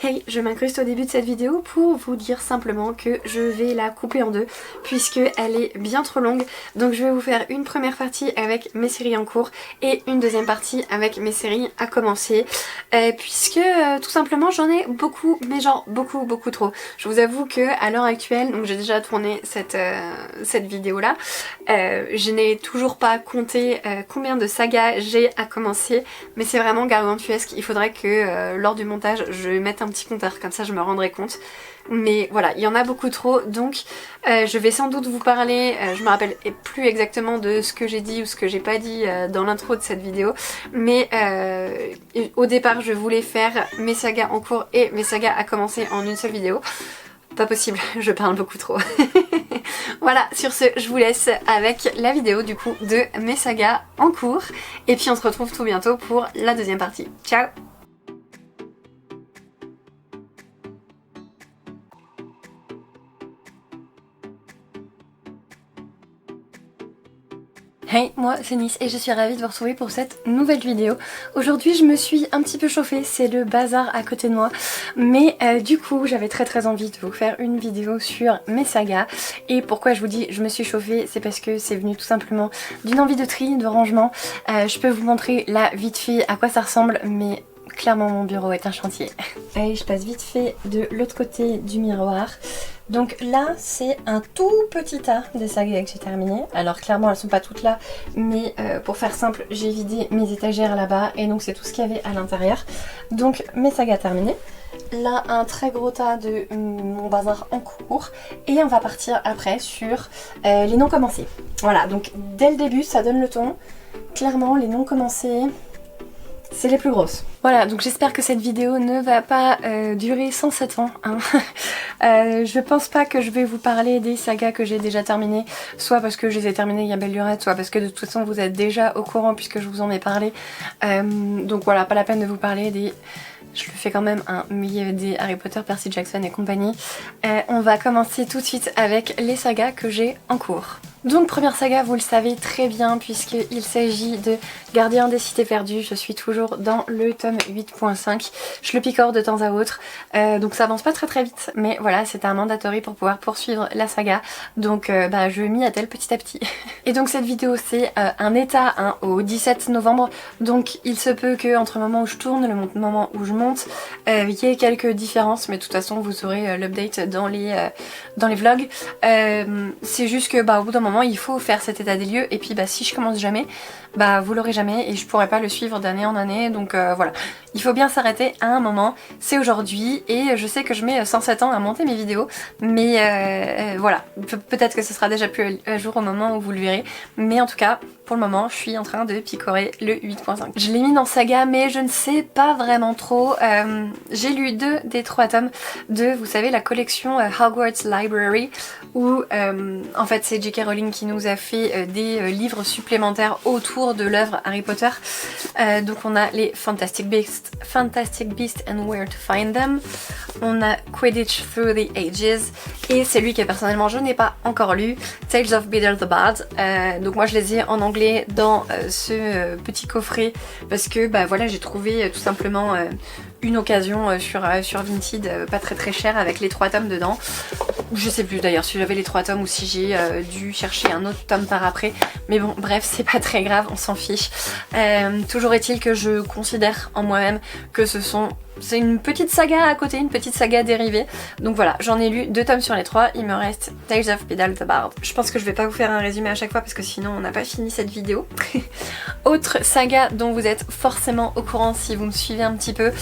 Hey, je m'incruste au début de cette vidéo pour vous dire simplement que je vais la couper en deux puisque elle est bien trop longue. Donc je vais vous faire une première partie avec mes séries en cours et une deuxième partie avec mes séries à commencer puisque tout simplement j'en ai beaucoup, mais genre beaucoup trop. Je vous avoue que à l'heure actuelle, donc j'ai déjà tourné cette vidéo là, je n'ai toujours pas compté combien de sagas j'ai à commencer, mais c'est vraiment gargantuesque. Il faudrait que lors du montage je mette un petit compteur, comme ça je me rendrai compte. Mais voilà, il y en a beaucoup trop, donc je vais sans doute vous parler, je me rappelle plus exactement de ce que j'ai dit ou ce que j'ai pas dit dans l'intro de cette vidéo, mais au départ je voulais faire mes sagas en cours et mes sagas à commencer en une seule vidéo. Pas possible, je parle beaucoup trop. Voilà, sur ce, je vous laisse avec la vidéo du coup de mes sagas en cours, et puis on se retrouve tout bientôt pour la deuxième partie. Ciao! Hey, moi c'est Nice et je suis ravie de vous retrouver pour cette nouvelle vidéo. Aujourd'hui je me suis un petit peu chauffée, c'est le bazar à côté de moi, mais du coup j'avais très envie de vous faire une vidéo sur mes sagas. Et pourquoi je vous dis je me suis chauffée, c'est parce que c'est venu tout simplement d'une envie de tri, de rangement. Je peux vous montrer là vite fait à quoi ça ressemble, mais clairement mon bureau est un chantier. Allez, je passe vite fait de l'autre côté du miroir. Donc là c'est un tout petit tas de sagas que j'ai terminé. Alors clairement elles sont pas toutes là, mais pour faire simple j'ai vidé mes étagères là-bas et donc c'est tout ce qu'il y avait à l'intérieur. Donc mes sagas terminées. Là un très gros tas de mon bazar en cours et on va partir après sur les non commencés. Voilà, donc dès le début ça donne le ton. Clairement les non commencés, c'est les plus grosses. Voilà, donc j'espère que cette vidéo ne va pas durer 107 ans. Hein. Je pense pas que je vais vous parler des sagas que j'ai déjà terminées, soit parce que je les ai terminées il y a belle lurette, soit parce que de toute façon vous êtes déjà au courant puisque je vous en ai parlé. Donc voilà, pas la peine de vous parler des... Je le fais quand même un millier des Harry Potter, Percy Jackson et compagnie. On va commencer tout de suite avec les sagas que j'ai en cours. Donc première saga, vous le savez très bien puisqu'il s'agit de Gardien des Cités Perdues. Je suis toujours dans le tome 8.5. Je le picore de temps à autre, donc ça avance pas très vite, mais voilà, c'est un mandatory pour pouvoir poursuivre la saga. Donc je m'y attelle petit à petit. Et donc cette vidéo c'est un état hein, au 17 novembre, donc il se peut que entre le moment où je tourne et le moment où je monte, il y ait quelques différences, mais de toute façon vous aurez l'update dans les vlogs. C'est juste que au bout d'un moment il faut faire cet état des lieux et puis si je commence jamais, vous l'aurez jamais et je pourrai pas le suivre d'année en année, donc voilà. Il faut bien s'arrêter à un moment, c'est aujourd'hui et je sais que je mets 107 ans à monter mes vidéos, mais voilà, peut-être que ce sera déjà plus à jour au moment où vous le verrez, mais en tout cas pour le moment je suis en train de picorer le 8.5. Je l'ai mis dans saga mais je ne sais pas vraiment trop. J'ai lu 2 des 3 tomes de, vous savez, la collection Hogwarts Library où en fait c'est J.K. Rowling qui nous a fait des livres supplémentaires autour de l'œuvre Harry Potter. Donc on a les Fantastic Beasts and Where to Find Them, on a Quidditch Through the Ages et celui que personnellement je n'ai pas encore lu, Tales of Bitter the Bard. Donc moi je les ai en anglais dans ce petit coffret parce que voilà, j'ai trouvé tout simplement une occasion sur Vinted, pas très cher, avec les 3 tomes dedans. Je sais plus d'ailleurs si j'avais les 3 tomes ou si j'ai dû chercher un autre tome par après, mais bon bref, c'est pas très grave, on s'en fiche. Toujours est-il que je considère en moi-même que c'est une petite saga à côté, une petite saga dérivée. Donc voilà, j'en ai lu 2 tomes sur les 3, il me reste Tales of Bitter the Bard. Je pense que je vais pas vous faire un résumé à chaque fois parce que sinon on n'a pas fini cette vidéo. Autre saga dont vous êtes forcément au courant si vous me suivez un petit peu,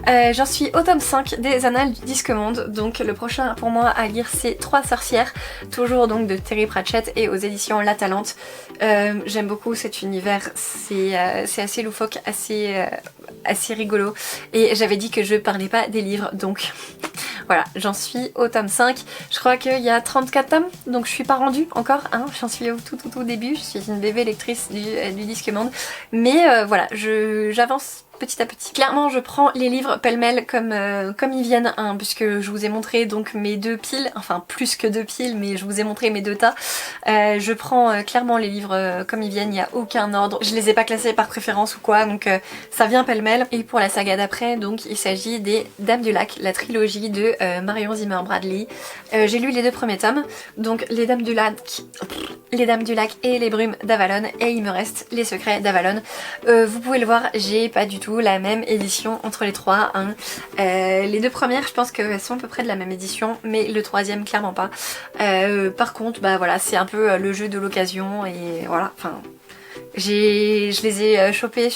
j'en suis au tome 5 des Annales du Disque-Monde. Donc le prochain pour moi à lire c'est 3 sorcières, toujours donc de Terry Pratchett et aux éditions La Talente. J'aime beaucoup cet univers, c'est assez loufoque, assez rigolo, et j'avais dit que je parlais pas des livres, donc voilà, j'en suis au tome 5. Je crois qu'il y a 34 tomes, donc je suis pas rendue encore, hein, j'en suis au tout début, je suis une bébé lectrice du Disque-Monde, mais voilà, j'avance petit à petit. Clairement je prends les livres pêle-mêle comme ils viennent, hein, puisque je vous ai montré donc mes deux piles, enfin plus que deux piles, mais je vous ai montré mes deux tas. Je prends clairement les livres comme ils viennent, il n'y a aucun ordre. Je les ai pas classés par préférence ou quoi, donc ça vient pêle-mêle. Et pour la saga d'après, donc il s'agit des Dames du Lac, la trilogie de Marion Zimmer Bradley. J'ai lu les deux premiers tomes, donc les Dames du Lac et les Brumes d'Avalon, et il me reste les Secrets d'Avalon. Vous pouvez le voir, j'ai pas du tout la même édition entre les trois, hein. Les deux premières je pense qu'elles sont à peu près de la même édition, mais le troisième clairement pas. Par contre bah voilà, c'est un peu le jeu de l'occasion et voilà, enfin je les ai chopés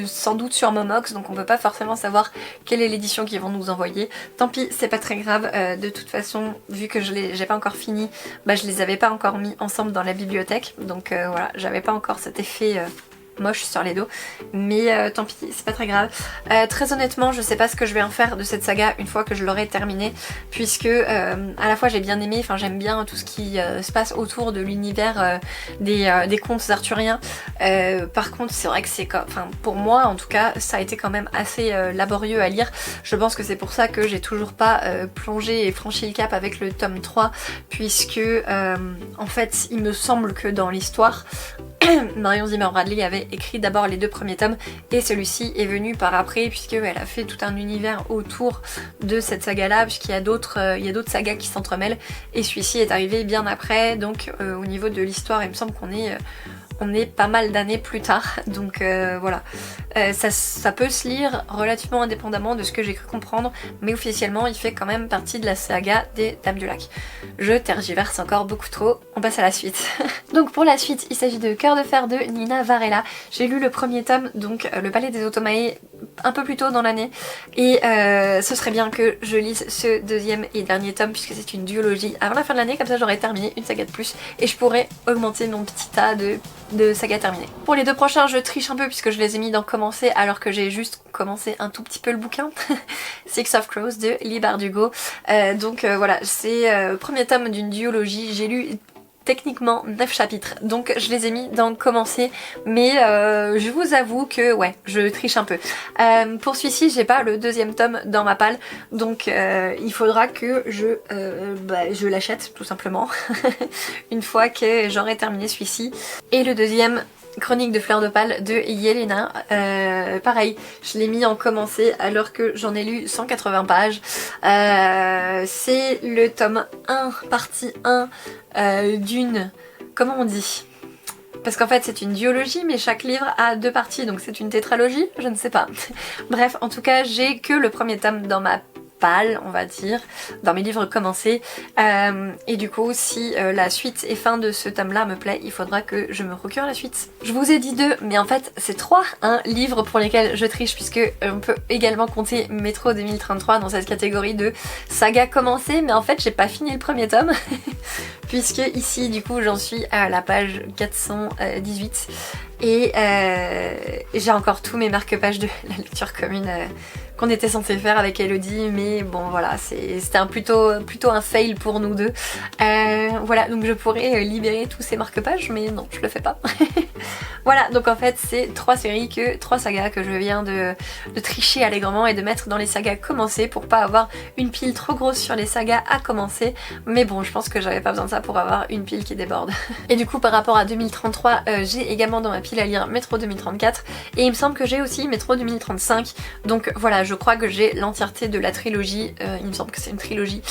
sans doute sur Momox, donc on peut pas forcément savoir quelle est l'édition qu'ils vont nous envoyer. Tant pis, c'est pas très grave, de toute façon vu que j'ai pas encore fini, bah je les avais pas encore mis ensemble dans la bibliothèque, donc voilà, j'avais pas encore cet effet moche sur les dos, mais tant pis, c'est pas très grave. Très honnêtement je sais pas ce que je vais en faire de cette saga une fois que je l'aurai terminée, puisque à la fois j'ai bien aimé, enfin j'aime bien tout ce qui se passe autour de l'univers des contes arthuriens. Par contre c'est vrai que c'est enfin pour moi en tout cas ça a été quand même assez laborieux à lire. Je pense que c'est pour ça que j'ai toujours pas plongé et franchi le cap avec le tome 3, puisque en fait il me semble que dans l'histoire Marion Zimmer Bradley avait écrit d'abord les deux premiers tomes et celui-ci est venu par après, puisqu'elle a fait tout un univers autour de cette saga là, puisqu'il y a d'autres sagas qui s'entremêlent, et celui-ci est arrivé bien après, donc au niveau de l'histoire il me semble qu'on est pas mal d'années plus tard, donc voilà. Ça peut se lire relativement indépendamment de ce que j'ai cru comprendre, mais officiellement il fait quand même partie de la saga des Dames du Lac. Je tergiverse encore beaucoup trop, on passe à la suite. Donc pour la suite, il s'agit de Cœur de fer de Nina Varela. J'ai lu le premier tome, donc Le Palais des Automae, un peu plus tôt dans l'année, et ce serait bien que je lise ce deuxième et dernier tome, puisque c'est une duologie avant la fin de l'année, comme ça j'aurai terminé une saga de plus, et je pourrais augmenter mon petit tas de sagas terminées. Pour les deux prochains je triche un peu puisque je les ai mis dans commencer alors que j'ai juste commencé un tout petit peu le bouquin. Six of Crows de Leigh Bardugo. Donc voilà, c'est premier tome d'une duologie, j'ai lu techniquement 9 chapitres, donc je les ai mis dans commencer, mais je vous avoue que ouais, je triche un peu. Pour celui-ci j'ai pas le deuxième tome dans ma palle, donc il faudra que je l'achète tout simplement une fois que j'aurai terminé celui-ci. Et le deuxième, Chronique de fleurs de pâle de Yelena, pareil, je l'ai mis en commencé alors que j'en ai lu 180 pages. C'est le tome 1, partie 1 d'une... Comment on dit ? Parce qu'en fait c'est une duologie, mais chaque livre a deux parties, donc c'est une tétralogie, je ne sais pas. Bref, en tout cas j'ai que le premier tome dans ma palle, on va dire, dans mes livres commencés, et du coup si la suite et fin de ce tome là me plaît, il faudra que je me procure la suite. Je vous ai dit deux, mais en fait c'est trois livres pour lesquels je triche, puisque on peut également compter Métro 2033 dans cette catégorie de saga commencée, mais en fait j'ai pas fini le premier tome puisque ici du coup j'en suis à la page 418 et j'ai encore tous mes marque-pages de la lecture commune qu'on était censé faire avec Elodie, mais bon voilà, c'était plutôt un fail pour nous deux. Voilà, donc je pourrais libérer tous ces marque-pages, mais non, je le fais pas. Voilà, donc en fait c'est trois sagas que je viens de tricher allègrement et de mettre dans les sagas commencées pour pas avoir une pile trop grosse sur les sagas à commencer, mais bon je pense que j'avais pas besoin de ça pour avoir une pile qui déborde. Et du coup par rapport à 2033, j'ai également dans ma pile à lire Métro 2034, et il me semble que j'ai aussi Métro 2035, donc voilà, je crois que j'ai l'entièreté de la trilogie, il me semble que c'est une trilogie.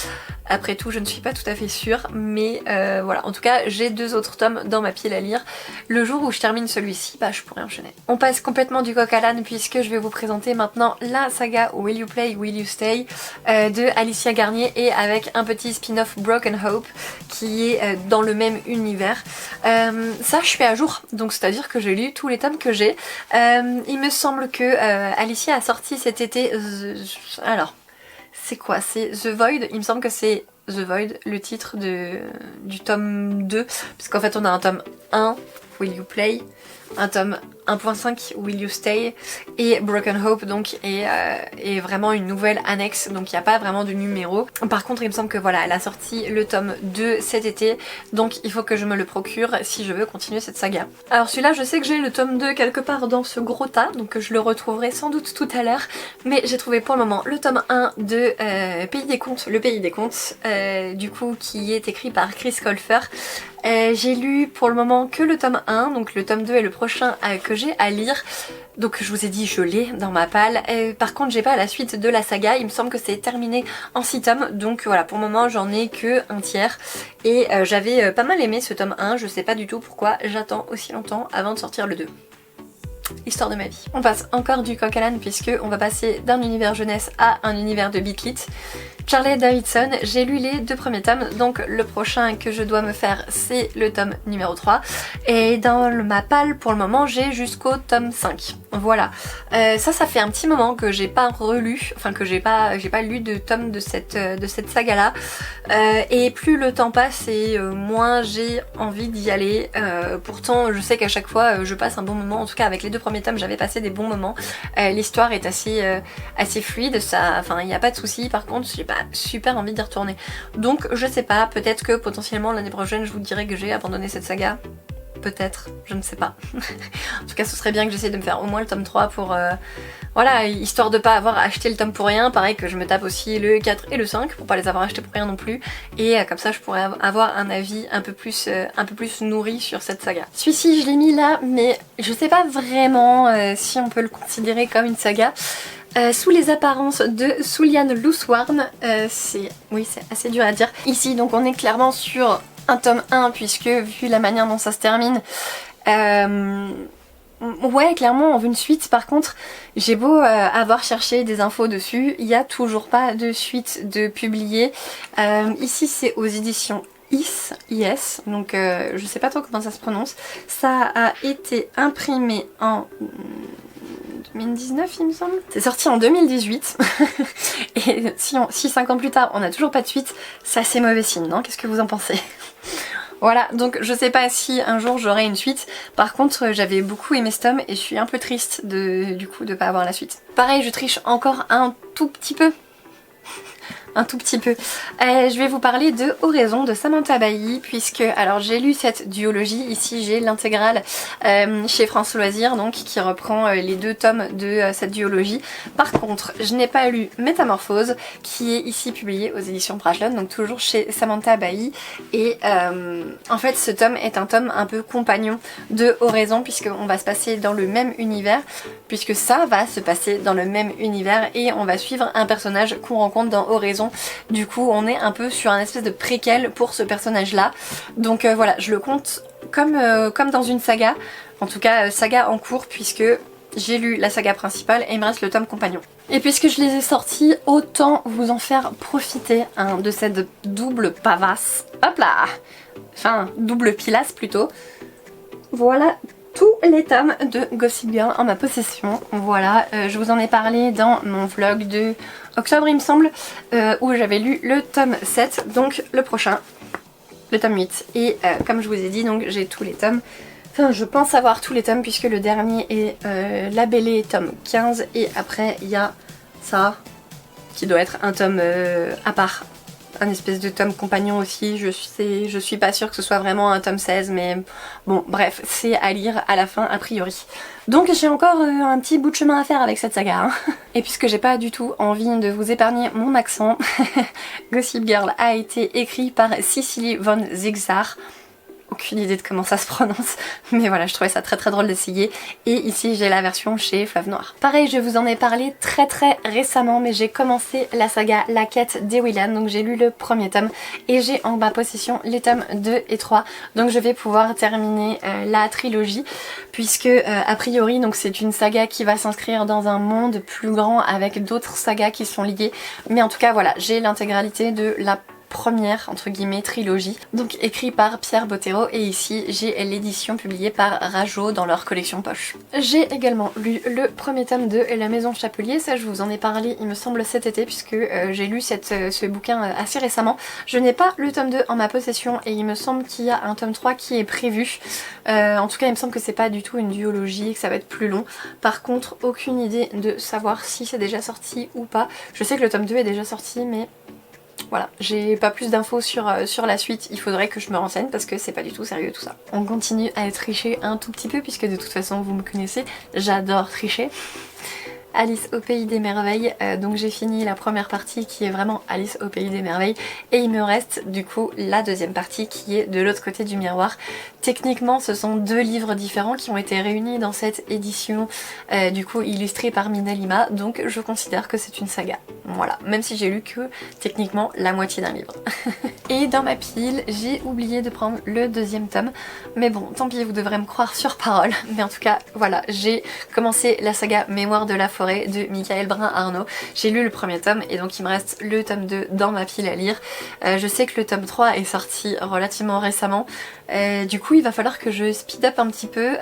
Après tout, je ne suis pas tout à fait sûre, mais voilà, en tout cas, j'ai deux autres tomes dans ma pile à lire. Le jour où je termine celui-ci, bah je pourrais enchaîner. On passe complètement du coq à l'âne puisque je vais vous présenter maintenant la saga Will You Play, Will You Stay de Alicia Garnier, et avec un petit spin-off Broken Hope qui est dans le même univers. Ça, je suis à jour, donc c'est-à-dire que j'ai lu tous les tomes que j'ai. Il me semble que Alicia a sorti cet été... Alors... C'est quoi? C'est The Void, il me semble que c'est the Void, le titre du tome 2, puisqu'en fait on a un tome 1, Will You Play, un tome 1.5 Will You Stay et Broken Hope donc est vraiment une nouvelle annexe, donc il n'y a pas vraiment de numéro. Par contre il me semble que voilà, elle a sorti le tome 2 cet été, donc il faut que je me le procure si je veux continuer cette saga. Alors celui-là je sais que j'ai le tome 2 quelque part dans ce gros tas, donc je le retrouverai sans doute tout à l'heure, mais j'ai trouvé pour le moment le tome 1 de Pays des Contes, le Pays des Contes, du coup qui est écrit par Chris Colfer. J'ai lu pour le moment que le tome 1, donc le tome 2 est le prochain que j'ai à lire. Donc je vous ai dit, je l'ai dans ma palle. Par contre j'ai pas la suite de la saga, il me semble que c'est terminé en 6 tomes. Donc voilà, pour le moment j'en ai que un tiers. Et j'avais pas mal aimé ce tome 1, je sais pas du tout pourquoi j'attends aussi longtemps avant de sortir le 2. Histoire de ma vie. On passe encore du coq à l'âne puisque on va passer d'un univers jeunesse à un univers de Beat Lit. Charlie Davidson, j'ai lu les 2 premiers tomes, donc le prochain que je dois me faire c'est le tome numéro 3. Et dans ma palle pour le moment j'ai jusqu'au tome 5. Voilà. Ça fait un petit moment que j'ai pas relu, enfin que j'ai pas lu de tome de cette saga là. Et plus le temps passe et moins j'ai envie d'y aller. Pourtant je sais qu'à chaque fois je passe un bon moment, en tout cas avec les 2 premiers tomes j'avais passé des bons moments. L'histoire est assez fluide, il n'y a pas de souci. Par contre j'ai pas super envie d'y retourner. Donc je sais pas, peut-être que potentiellement l'année prochaine je vous dirai que j'ai abandonné cette saga. Peut-être, je ne sais pas. En tout cas ce serait bien que j'essaie de me faire au moins le tome 3 pour voilà, histoire de pas avoir acheté le tome pour rien. Pareil que je me tape aussi le 4 et le 5 pour pas les avoir achetés pour rien non plus. Et comme ça je pourrais avoir un avis un peu plus nourri sur cette saga. Celui-ci je l'ai mis là, mais je sais pas vraiment si on peut le considérer comme une saga. Sous les apparences de Souliane Loosworm, c'est assez dur à dire. Ici donc on est clairement sur un tome 1 puisque vu la manière dont ça se termine, ouais clairement on veut une suite. Par contre j'ai beau avoir cherché des infos dessus, il n'y a toujours pas de suite de publiée. Ici c'est aux éditions IS, donc je sais pas trop comment ça se prononce. Ça a été imprimé en 2019 il me semble. C'est sorti en 2018 et si 5 ans plus tard on n'a toujours pas de suite, c'est assez mauvais signe, non? Qu'est-ce que vous en pensez? Voilà, donc je sais pas si un jour j'aurai une suite. Par contre j'avais beaucoup aimé ce tome et je suis un peu triste du coup de pas avoir la suite. Pareil je triche encore un tout petit peu. Un tout petit peu. Je vais vous parler de Oraison de Samantha Bailly puisque alors j'ai lu cette duologie, ici j'ai l'intégrale chez France Loisirs donc qui reprend les 2 tomes de cette duologie. Par contre je n'ai pas lu Métamorphose qui est ici publié aux éditions Brajlon, donc toujours chez Samantha Bailly. Et en fait ce tome est un tome un peu compagnon de Oraison puisqu'on va se passer dans le même univers, puisque ça va se passer dans le même univers et on va suivre un personnage qu'on rencontre dans Oraison. Du coup on est un peu sur un espèce de préquel pour ce personnage là. Donc voilà, je le compte comme dans une saga, en tout cas saga en cours puisque j'ai lu la saga principale et il me reste le tome compagnon. Et puisque je les ai sortis, autant vous en faire profiter de cette double pavasse. Hop là, enfin double pilasse plutôt. Voilà tous les tomes de Gossip Girl en ma possession. Voilà, je vous en ai parlé dans mon vlog de octobre il me semble, où j'avais lu le tome 7, donc le prochain, le tome 8. Et comme je vous ai dit, donc j'ai tous les tomes. Enfin je pense avoir tous les tomes puisque le dernier est labellé tome 15 et après il y a ça qui doit être un tome à part. Un espèce de tome compagnon aussi, je suis pas sûre que ce soit vraiment un tome 16 mais bon bref c'est à lire à la fin a priori. Donc j'ai encore un petit bout de chemin à faire avec cette saga hein. Et puisque j'ai pas du tout envie de vous épargner mon accent, Gossip Girl a été écrit par Cicely von Zigzar. Aucune idée de comment ça se prononce, mais voilà, je trouvais ça très drôle d'essayer. Et ici j'ai la version chez Fleuve Noir. Pareil, je vous en ai parlé très récemment, mais j'ai commencé la saga La Quête des Willan, donc j'ai lu le premier tome et j'ai en ma possession les tomes 2 et 3. Donc je vais pouvoir terminer la trilogie, puisque a priori donc c'est une saga qui va s'inscrire dans un monde plus grand avec d'autres sagas qui sont liées. Mais en tout cas voilà, j'ai l'intégralité de la première entre guillemets trilogie, donc écrit par Pierre Bottero, et ici j'ai l'édition publiée par Rajo dans leur collection poche. J'ai également lu le premier tome de La Maison Chapelier, ça je vous en ai parlé il me semble cet été puisque j'ai lu ce bouquin assez récemment. Je n'ai pas le tome 2 en ma possession et il me semble qu'il y a un tome 3 qui est prévu. En tout cas il me semble que c'est pas du tout une duologie et que ça va être plus long. Par contre aucune idée de savoir si c'est déjà sorti ou pas. Je sais que le tome 2 est déjà sorti mais voilà, j'ai pas plus d'infos sur la suite, il faudrait que je me renseigne parce que c'est pas du tout sérieux tout ça. On continue à tricher un tout petit peu puisque de toute façon vous me connaissez, j'adore tricher. Alice au Pays des Merveilles, donc j'ai fini la première partie qui est vraiment Alice au Pays des Merveilles et il me reste du coup la deuxième partie qui est de l'autre côté du miroir. Techniquement ce sont deux livres différents qui ont été réunis dans cette édition du coup illustrée par Mina Lima, donc je considère que c'est une saga. Voilà, même si j'ai lu que techniquement la moitié d'un livre. Et dans ma pile j'ai oublié de prendre le deuxième tome, mais bon tant pis, vous devrez me croire sur parole, mais en tout cas voilà, j'ai commencé la saga Mémoire de la forêt de Michael Brun-Arnaud. J'ai lu le premier tome et donc il me reste le tome 2 dans ma pile à lire. Je sais que le tome 3 est sorti relativement récemment, du coup il va falloir que je speed up un petit peu.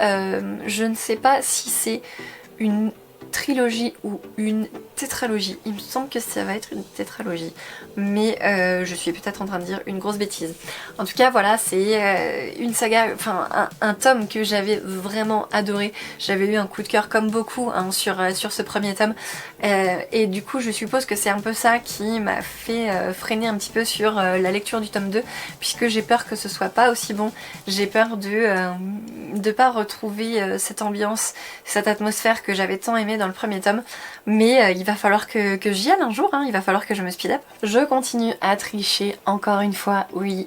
Je ne sais pas si c'est une trilogie ou une tétralogie. Il me semble que ça va être une tétralogie, mais je suis peut-être en train de dire une grosse bêtise. En tout cas voilà, c'est une saga, enfin un tome que j'avais vraiment adoré. J'avais eu un coup de cœur comme beaucoup hein, sur ce premier tome et du coup je suppose que c'est un peu ça qui m'a fait freiner un petit peu sur la lecture du tome 2 puisque j'ai peur que ce soit pas aussi bon. J'ai peur de pas retrouver cette ambiance, cette atmosphère que j'avais tant aimé dans le premier tome, mais il va falloir que j'y aille un jour, hein, il va falloir que je me speed up. Je continue à tricher encore une fois, oui.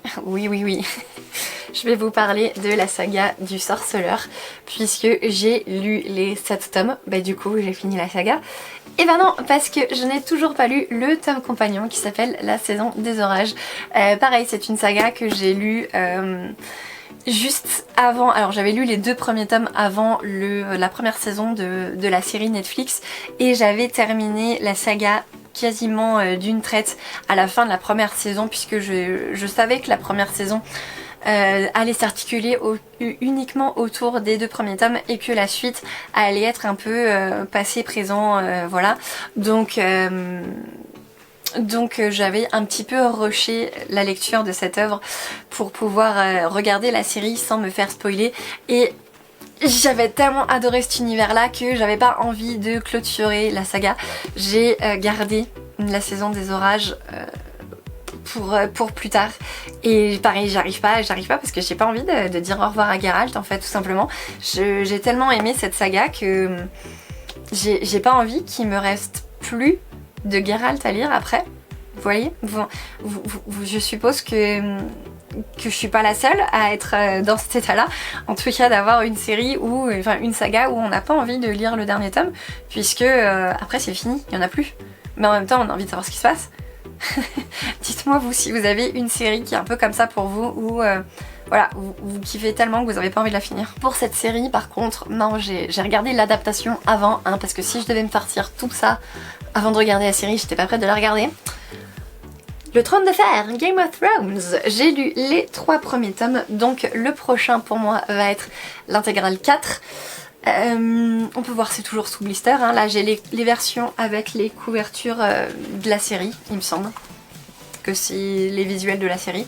Je vais vous parler de la saga du sorceleur, puisque j'ai lu les 7 tomes, bah du coup j'ai fini la saga. Et ben non, parce que je n'ai toujours pas lu le tome compagnon qui s'appelle La Saison des Orages. Pareil, c'est une saga que j'ai lue juste avant, alors j'avais lu les 2 premiers tomes avant la première saison de la série Netflix et j'avais terminé la saga quasiment d'une traite à la fin de la première saison puisque je savais que la première saison allait s'articuler uniquement autour des 2 premiers tomes et que la suite allait être un peu passé, présent, voilà. Donc j'avais un petit peu rushé la lecture de cette œuvre pour pouvoir regarder la série sans me faire spoiler et j'avais tellement adoré cet univers là que j'avais pas envie de clôturer la saga. J'ai gardé la saison des orages pour plus tard et pareil j'arrive pas parce que j'ai pas envie de dire au revoir à Geralt en fait tout simplement. J'ai tellement aimé cette saga que j'ai pas envie qu'il me reste plus de Geralt à lire après, vous voyez, je suppose que je suis pas la seule à être dans cet état là, en tout cas d'avoir une série ou enfin une saga où on n'a pas envie de lire le dernier tome puisque après c'est fini, il y en a plus, mais en même temps on a envie de savoir ce qui se passe. Dites-moi vous si vous avez une série qui est un peu comme ça pour vous ou voilà, vous kiffez tellement que vous n'avez pas envie de la finir. Pour cette série par contre, non, j'ai regardé l'adaptation avant, hein, parce que si je devais me sortir tout ça avant de regarder la série, j'étais pas prête de la regarder. Le Trône de Fer, Game of Thrones. J'ai lu les 3 premiers tomes, donc le prochain pour moi va être l'intégrale 4. On peut voir c'est toujours sous blister, hein. Là j'ai les versions avec les couvertures de la série, il me semble que c'est les visuels de la série.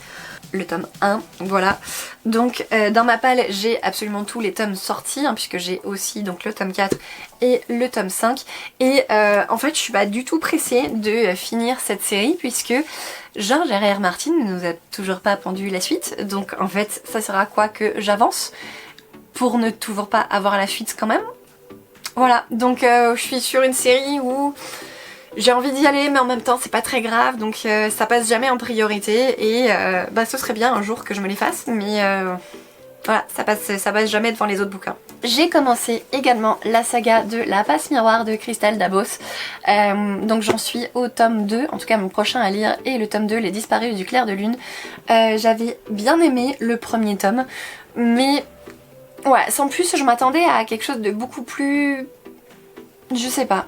Le tome 1, voilà. Donc dans ma palle j'ai absolument tous les tomes sortis hein, puisque j'ai aussi donc le tome 4 et le tome 5 et en fait je suis pas du tout pressée de finir cette série puisque George R.R. Martin ne nous a toujours pas pondu la suite, donc en fait ça sert à quoi que j'avance pour ne toujours pas avoir la suite quand même. Voilà, donc je suis sur une série où j'ai envie d'y aller mais en même temps c'est pas très grave, donc ça passe jamais en priorité et bah ce serait bien un jour que je me les fasse, mais voilà, ça passe jamais devant les autres bouquins. J'ai commencé également la saga de La Passe Miroir de Christelle Dabos, donc j'en suis au tome 2, en tout cas mon prochain à lire est le tome 2, Les Disparus du Clair de Lune. J'avais bien aimé le premier tome, mais ouais, sans plus je m'attendais à quelque chose de beaucoup plus... je sais pas.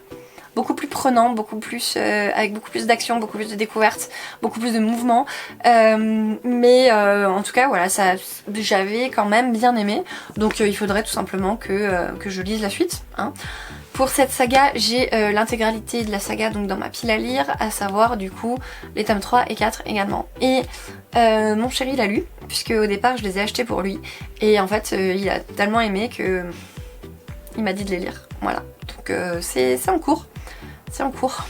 beaucoup plus prenant, beaucoup plus avec beaucoup plus d'action, beaucoup plus de découvertes, beaucoup plus de mouvements. Mais en tout cas voilà, ça j'avais quand même bien aimé. Donc il faudrait tout simplement que je lise la suite. Hein. Pour cette saga, j'ai l'intégralité de la saga donc dans ma pile à lire, à savoir du coup les tomes 3 et 4 également. Et mon chéri l'a lu, puisque au départ je les ai achetés pour lui. Et en fait il a tellement aimé que il m'a dit de les lire. Voilà, donc c'est en cours. C'est en cours.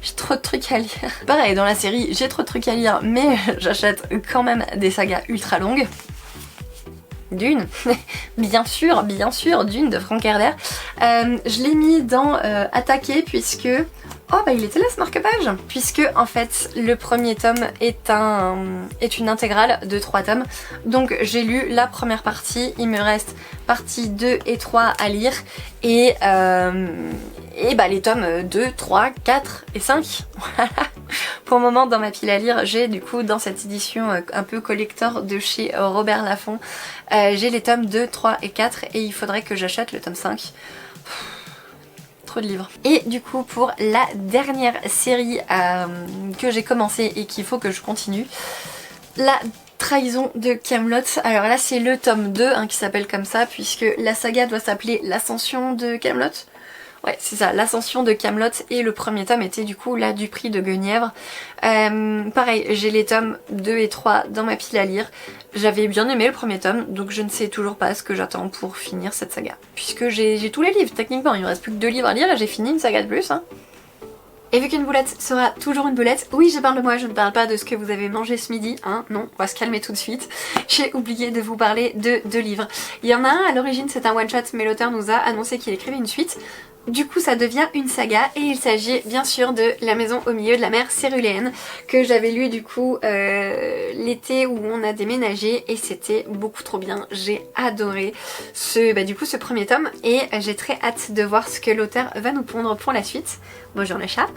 J'ai trop de trucs à lire. Pareil, dans la série, j'ai trop de trucs à lire, mais j'achète quand même des sagas ultra longues. Dune, bien sûr, Dune de Frank Herbert. Je l'ai mis dans Attaquer puisque... Oh bah il était là ce marque-page. Puisque en fait le premier tome est une intégrale de 3 tomes. Donc j'ai lu la première partie, il me reste partie 2 et 3 à lire. Et bah les tomes 2, 3, 4 et 5. Voilà. Pour le moment dans ma pile à lire, j'ai du coup dans cette édition un peu collector de chez Robert Laffont, j'ai les tomes 2, 3 et 4 et il faudrait que j'achète le tome 5. Trop de livres. Et du coup pour la dernière série que j'ai commencé et qu'il faut que je continue, la trahison de Kaamelott. Alors là c'est le tome 2 hein, qui s'appelle comme ça puisque la saga doit s'appeler l'ascension de Kaamelott. Ouais, c'est ça, l'ascension de Kaamelott et le premier tome était du coup là du prix de Guenièvre. Pareil, j'ai les tomes 2 et 3 dans ma pile à lire. J'avais bien aimé le premier tome, donc je ne sais toujours pas ce que j'attends pour finir cette saga. Puisque j'ai tous les livres, techniquement, il me reste plus que 2 livres à lire, là j'ai fini une saga de plus. Hein. Et vu qu'une boulette sera toujours une boulette, oui je parle de moi, je ne parle pas de ce que vous avez mangé ce midi, hein, non, on va se calmer tout de suite. J'ai oublié de vous parler de 2 livres. Il y en a un, à l'origine c'est un one shot, mais l'auteur nous a annoncé qu'il écrivait une suite. Du coup ça devient une saga et il s'agit bien sûr de La maison au milieu de la mer céruléenne que j'avais lu du coup l'été où on a déménagé et c'était beaucoup trop bien, j'ai adoré du coup ce premier tome et j'ai très hâte de voir ce que l'auteur va nous pondre pour la suite. Bonjour le chat.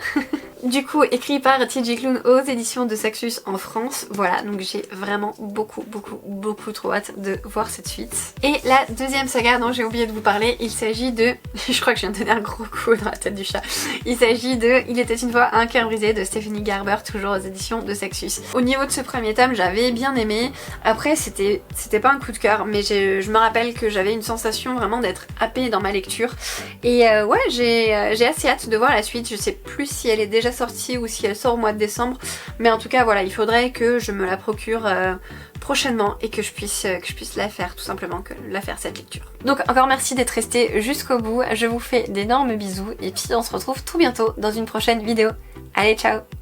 Du coup écrit par TJ Klune aux éditions de Saxus en France, voilà donc j'ai vraiment beaucoup trop hâte de voir cette suite. Et la deuxième saga dont j'ai oublié de vous parler, il s'agit de... je crois que je viens de donner un gros coup dans la tête du chat. Il s'agit de Il était une fois un cœur brisé de Stephanie Garber, toujours aux éditions de Saxus. Au niveau de ce premier tome j'avais bien aimé, après c'était pas un coup de cœur mais je me rappelle que j'avais une sensation vraiment d'être happée dans ma lecture et ouais j'ai assez hâte de voir la suite. Je sais plus si elle est déjà sortie ou si elle sort au mois de décembre mais en tout cas voilà il faudrait que je me la procure prochainement et que je puisse la faire tout simplement, que la faire cette lecture. Donc encore merci d'être resté jusqu'au bout, je vous fais d'énormes bisous et puis on se retrouve tout bientôt dans une prochaine vidéo. Allez ciao!